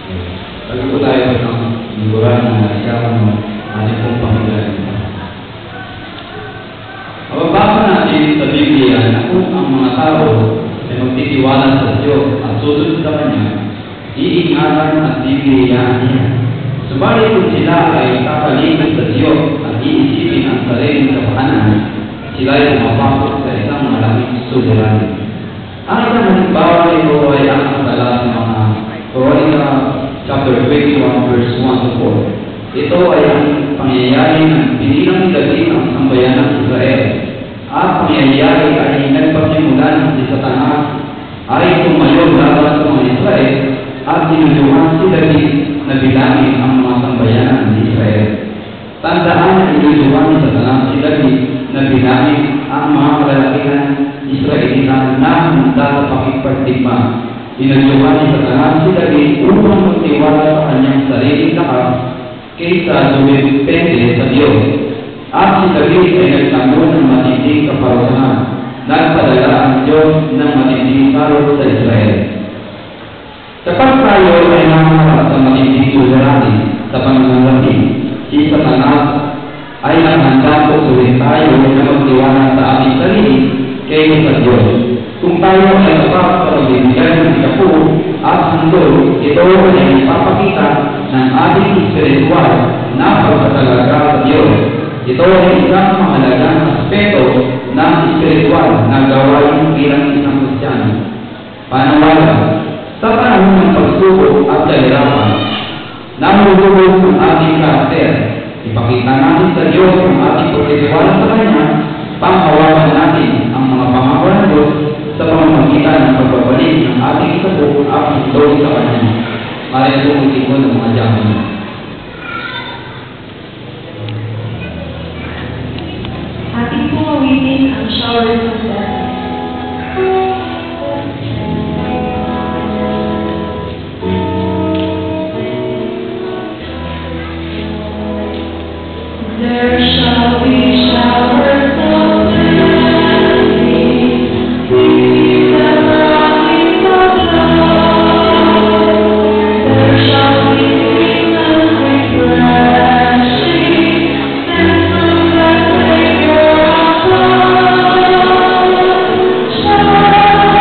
Bago po tayo ng lingguran na isang ating pong Panginoon. Mababasa natin sa Biblia na kung ang mga tao ay magtitiwala sa Diyos at susunod sa Kanya, iingatan at bibigyan niya. Subalit kung sila ay tatalikod sa Diyos at iisipin ang sariling kapakanan, sila ay pumapasok sa isang malaking suliranin. Ang isang halimbawa nito ay ang akala sa mga Corona chapter 21 verse 1 to 4. Ito ay ang pangyayari ng binilang ni David ang sambayan ng Israel. At pangyayari ay nagpasimulan si Satanas ay tumayo laban sa mga Israel at sinusuhan si David na bilangin ang mga sambayanan ni Israel. Tandaan na sinusuhan ni Satanas si David na bilangin ang mga kalalakihan Israelitan na handa sa pakipagdigma. Sinusuhan ni Satanas si David upang magtiwala sa kanyang sariling lakas kaysa dumipende sa Diyos. At si David ay nagtanggol ng matinding kaparusahan. Nagpadala ang Diyos ng matinding parot sa Israel. Kapag tayo ay nakaharap sa matinding suliranin sa pananalapi, si Satanas ay naghanda po sulit tayo na magtiwala sa ating sarili kaysa sa Diyos. Kung tayo ay dapat sa pagbibigay ng ikapu at handol, ito ay ipapakita ng ating espiritual na pagpatalaga sa Diyos. Ito ay isang mahalagang aspeto ng espiritual na gawain bilang isang Kristiyano. Panawagan, sa panahon ng pagsubok at kahirapan, namulubog ang ating karakter. Ipakita natin sa Diyos ang ating pagtitiwala sa Kanya, panghawakan natin ang mga pangako ng Diyos sa pamamagitan ng pagbabalik ng ating ikapu at handol sa Kanya. Maraming po ang tingin ng mga jaman. Ating pong awitin ang showers of blessing. There shall be showers of blessing, peace and promise of love. There shall be seasons refreshing, and from the Savior above. Showers of blessing,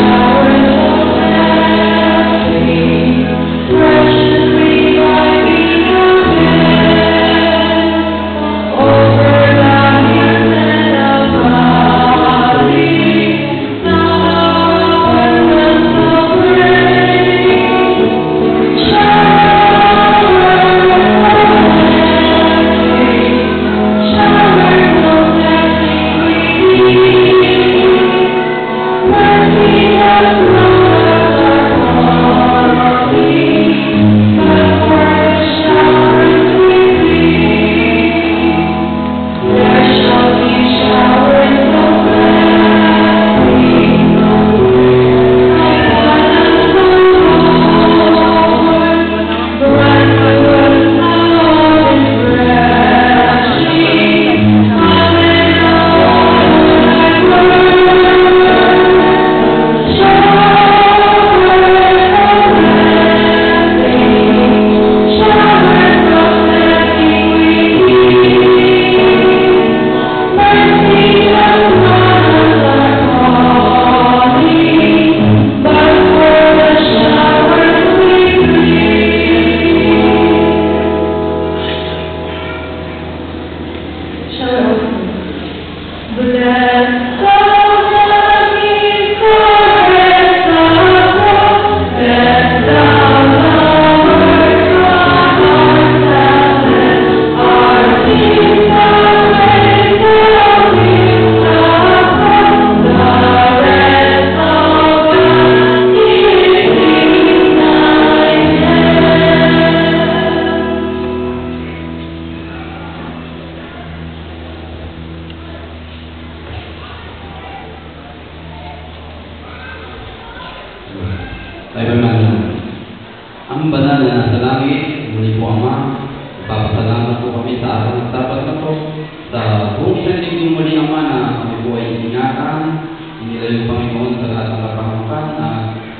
showers of blessing we need. Tayo manalangin. Ang banal na nasa langit, muli po Ama, papasalamat po kami sa araw ng Sabat na po. Sa buong isang linggo muli Ama na kami po ay ingatan, inilayo Panginoon sa lahat ng kapamakan na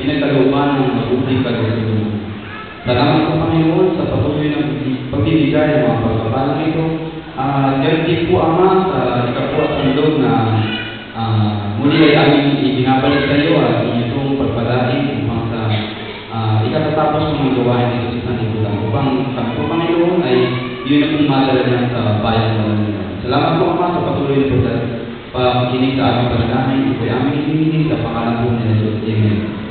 pinagkalooban ng mabuting kalusugan. Salamat po Panginoon sa patuloy ng pagbibigay ng mga pagkapalang ito. Ganun din po Ama sa ikapuat handog na muli ay aming ibinabalik sa iyo at inyong pagpalain upang sa ikatatapos ng mga gawain dito sa sanlibutan upang kami po Panginoon ay yun na pong madala niya sa bayan ng nila. Salamat po Ama sa patuloy na po sa pakikinig sa aming panalangin. Ito'y aming hinihiling sa pangalan po ni Jesus. Amen.